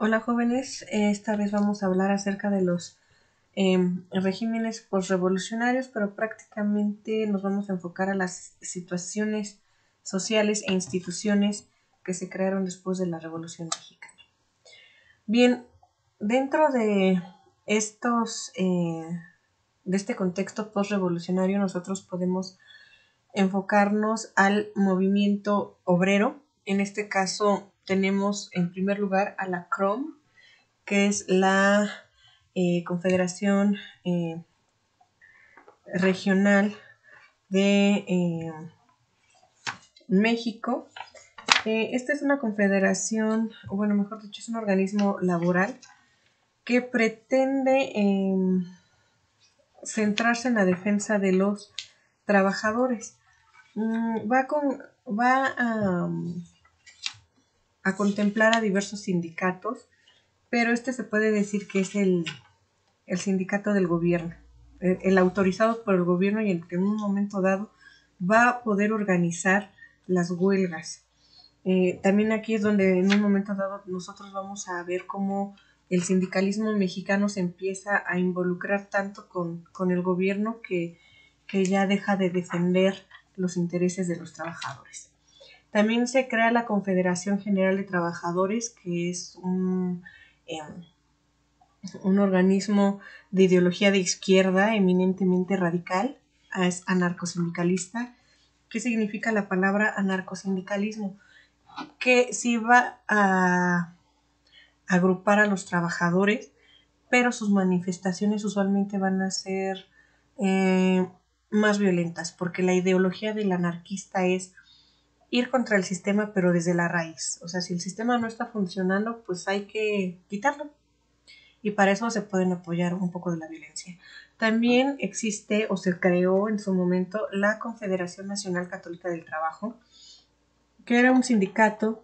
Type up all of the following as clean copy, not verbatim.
Hola jóvenes, esta vez vamos a hablar acerca de los regímenes posrevolucionarios, pero prácticamente nos vamos a enfocar a las situaciones sociales e instituciones que se crearon después de la Revolución Mexicana. Bien, dentro de de este contexto posrevolucionario, nosotros podemos enfocarnos al movimiento obrero. En este caso tenemos en primer lugar a la CROM, que es la Confederación Regional de México. Esta es una confederación, o bueno, mejor dicho, es un organismo laboral que pretende centrarse en la defensa de los trabajadores. Va a contemplar a diversos sindicatos, pero este se puede decir que es el sindicato del gobierno, el autorizado por el gobierno y el que en un momento dado va a poder organizar las huelgas. También aquí es donde en un momento dado nosotros vamos a ver cómo el sindicalismo mexicano se empieza a involucrar tanto con el gobierno que ya deja de defender los intereses de los trabajadores. También se crea la Confederación General de Trabajadores, que es un organismo de ideología de izquierda eminentemente radical, es anarcosindicalista. ¿Qué significa la palabra anarcosindicalismo? Que sí va a agrupar a los trabajadores, pero sus manifestaciones usualmente van a ser más violentas, porque la ideología del anarquista es ir contra el sistema, pero desde la raíz. O sea, si el sistema no está funcionando, pues hay que quitarlo. Y para eso se pueden apoyar un poco de la violencia. También existe o se creó en su momento la Confederación Nacional Católica del Trabajo, que era un sindicato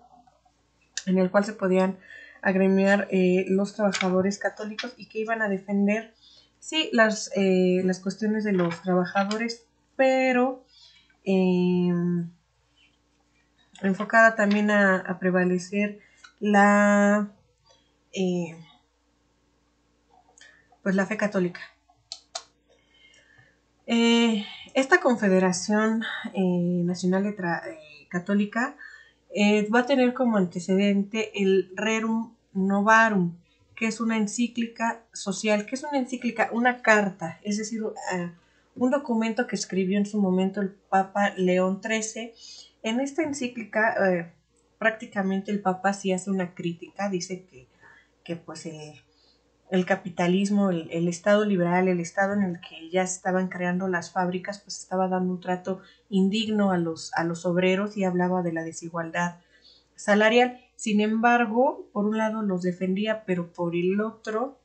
en el cual se podían agremiar los trabajadores católicos y que iban a defender, sí, las cuestiones de los trabajadores, pero enfocada también a prevalecer la, pues la fe católica. Esta Confederación Nacional Católica va a tener como antecedente el Rerum Novarum, que es una encíclica social, que es una encíclica, una carta, es decir, un documento que escribió en su momento el Papa León XIII. En esta encíclica prácticamente el Papa sí hace una crítica, dice que pues el capitalismo, el Estado liberal, el Estado en el que ya se estaban creando las fábricas, pues estaba dando un trato indigno a los obreros y hablaba de la desigualdad salarial. Sin embargo, por un lado los defendía, pero por el otro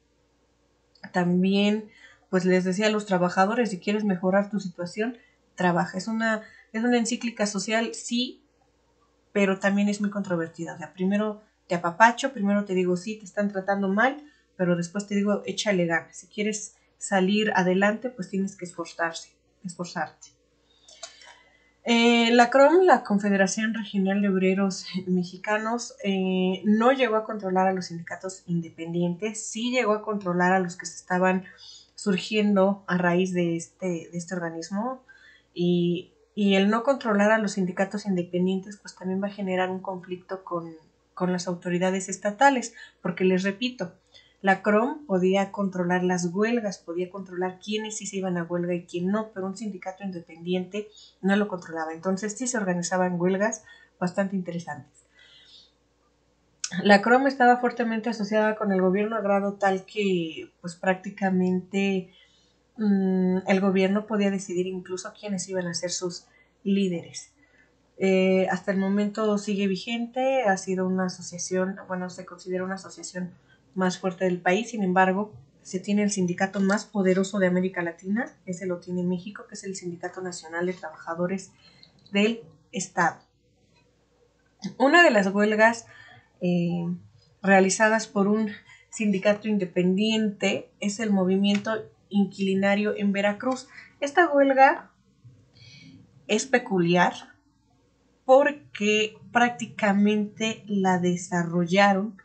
también pues les decía a los trabajadores, si quieres mejorar tu situación, trabaja. Es una encíclica social, sí, pero también es muy controvertida. O sea, primero te apapacho, primero te digo, sí, te están tratando mal, pero después te digo, échale ganas. Si quieres salir adelante, pues tienes que esforzarte. La CROM, la Confederación Regional de Obreros Mexicanos, no llegó a controlar a los sindicatos independientes, sí llegó a controlar a los que se estaban surgiendo a raíz de este organismo, y el no controlar a los sindicatos independientes pues también va a generar un conflicto con las autoridades estatales, porque les repito, la CROM podía controlar las huelgas, podía controlar quiénes sí se iban a huelga y quién no, pero un sindicato independiente no lo controlaba. Entonces sí se organizaban huelgas bastante interesantes. La CROM estaba fuertemente asociada con el gobierno a grado tal que pues prácticamente el gobierno podía decidir incluso quiénes iban a ser sus líderes. Hasta el momento sigue vigente, ha sido una asociación, bueno, se considera una asociación más fuerte del país. Sin embargo, se tiene el sindicato más poderoso de América Latina, ese lo tiene México, que es el Sindicato Nacional de Trabajadores del Estado. Una de las huelgas realizadas por un sindicato independiente es el movimiento inquilinario en Veracruz. Esta huelga es peculiar porque prácticamente la desarrollaron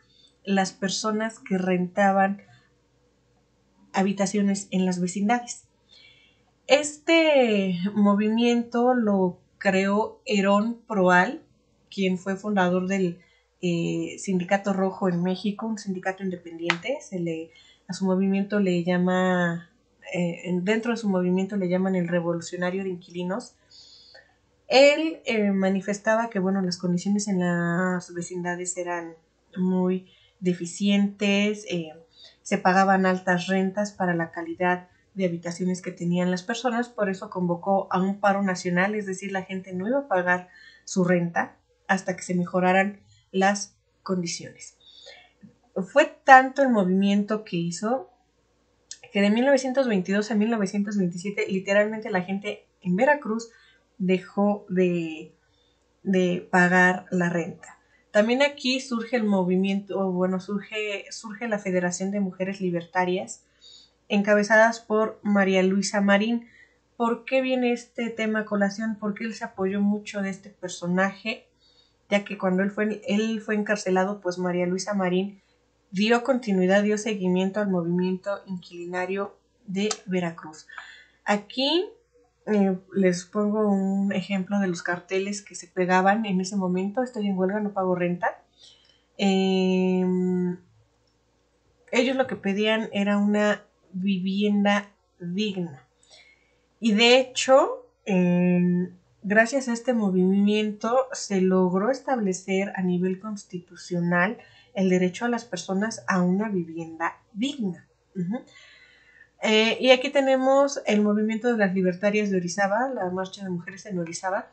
las personas que rentaban habitaciones en las vecindades. Este movimiento lo creó Herón Proal, quien fue fundador del Sindicato Rojo en México, un sindicato independiente. A su movimiento le llama, dentro de su movimiento le llaman el Revolucionario de Inquilinos. Él manifestaba que bueno, las condiciones en las vecindades eran muy deficientes, se pagaban altas rentas para la calidad de habitaciones que tenían las personas, por eso convocó a un paro nacional, es decir, la gente no iba a pagar su renta hasta que se mejoraran las condiciones. Fue tanto el movimiento que hizo que de 1922 a 1927 literalmente la gente en Veracruz dejó de pagar la renta. También aquí surge el movimiento, bueno, surge la Federación de Mujeres Libertarias, encabezadas por María Luisa Marín. ¿Por qué viene este tema a colación? Porque él se apoyó mucho de este personaje, ya que cuando él fue encarcelado, pues María Luisa Marín dio continuidad, dio seguimiento al movimiento inquilinario de Veracruz. Aquí les pongo un ejemplo de los carteles que se pegaban en ese momento. Estoy en huelga, no pago renta. Ellos lo que pedían era una vivienda digna. Y de hecho, gracias a este movimiento se logró establecer a nivel constitucional el derecho a las personas a una vivienda digna. Y aquí tenemos el movimiento de las libertarias de Orizaba, la marcha de mujeres en Orizaba,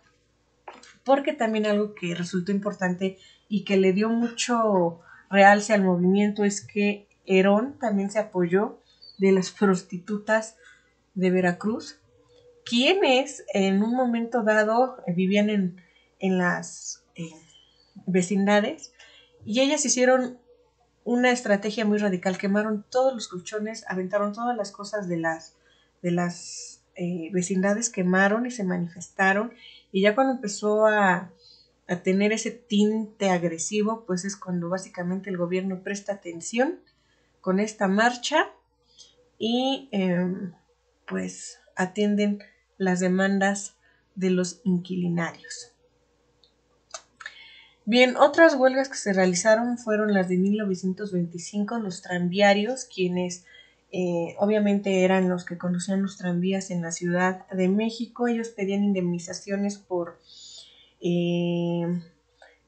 porque también algo que resultó importante y que le dio mucho realce al movimiento es que Herón también se apoyó de las prostitutas de Veracruz, quienes en un momento dado vivían en las vecindades, y ellas hicieron una estrategia muy radical. Quemaron todos los colchones, aventaron todas las cosas de las vecindades, quemaron y se manifestaron. Y ya cuando empezó a tener ese tinte agresivo, pues es cuando básicamente el gobierno presta atención con esta marcha y pues atienden las demandas de los inquilinarios. Bien, otras huelgas que se realizaron fueron las de 1925, los tranviarios, quienes obviamente eran los que conducían los tranvías en la Ciudad de México. Ellos pedían indemnizaciones por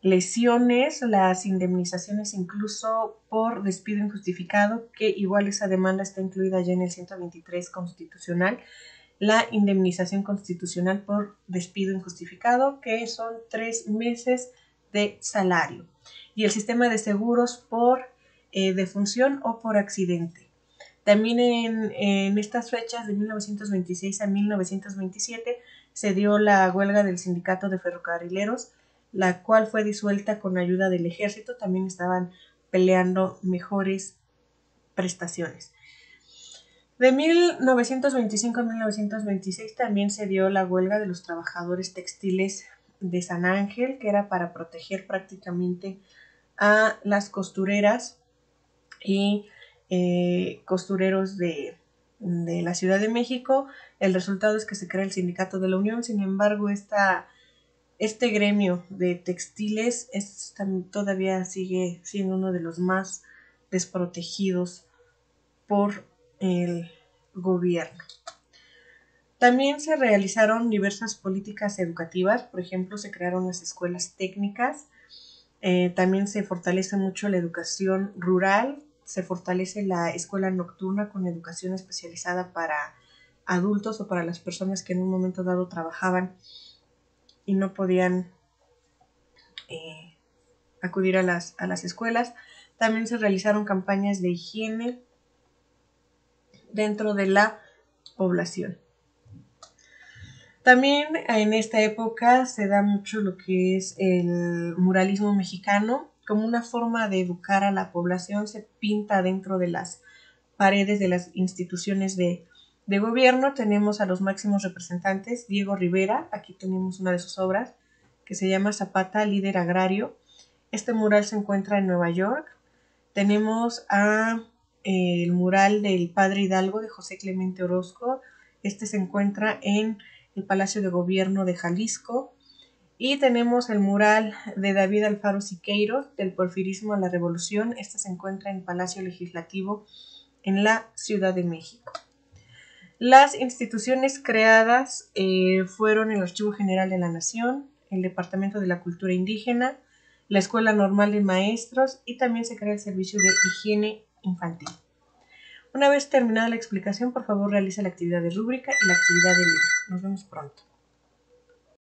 lesiones, las indemnizaciones incluso por despido injustificado, que igual esa demanda está incluida ya en el 123 constitucional. La indemnización constitucional por despido injustificado, que son 3 meses de salario, y el sistema de seguros por defunción o por accidente. También en estas fechas de 1926 a 1927 se dio la huelga del sindicato de ferrocarrileros, la cual fue disuelta con ayuda del ejército. También estaban peleando mejores prestaciones. De 1925 a 1926 también se dio la huelga de los trabajadores textiles de San Ángel, que era para proteger prácticamente a las costureras y costureros de la Ciudad de México. El resultado es que se crea el Sindicato de la Unión. Sin embargo, este gremio de textiles todavía sigue siendo uno de los más desprotegidos por el gobierno. También se realizaron diversas políticas educativas. Por ejemplo, se crearon las escuelas técnicas. También se fortalece mucho la educación rural. Se fortalece la escuela nocturna con educación especializada para adultos o para las personas que en un momento dado trabajaban y no podían acudir a las escuelas. También se realizaron campañas de higiene dentro de la población. También en esta época se da mucho lo que es el muralismo mexicano. Como una forma de educar a la población, se pinta dentro de las paredes de las instituciones de gobierno. Tenemos a los máximos representantes. Diego Rivera, aquí tenemos una de sus obras, que se llama Zapata, líder agrario. Este mural se encuentra en Nueva York. tenemos el mural del Padre Hidalgo de José Clemente Orozco. Este se encuentra en el Palacio de Gobierno de Jalisco. Y tenemos el mural de David Alfaro Siqueiros, del porfirismo a la revolución. Este se encuentra en el Palacio Legislativo en la Ciudad de México. Las instituciones creadas fueron el Archivo General de la Nación, el Departamento de la Cultura Indígena, la Escuela Normal de Maestros y también se crea el Servicio de Higiene Infantil. Una vez terminada la explicación, por favor realice la actividad de rúbrica y la actividad de libro. Nos vemos pronto.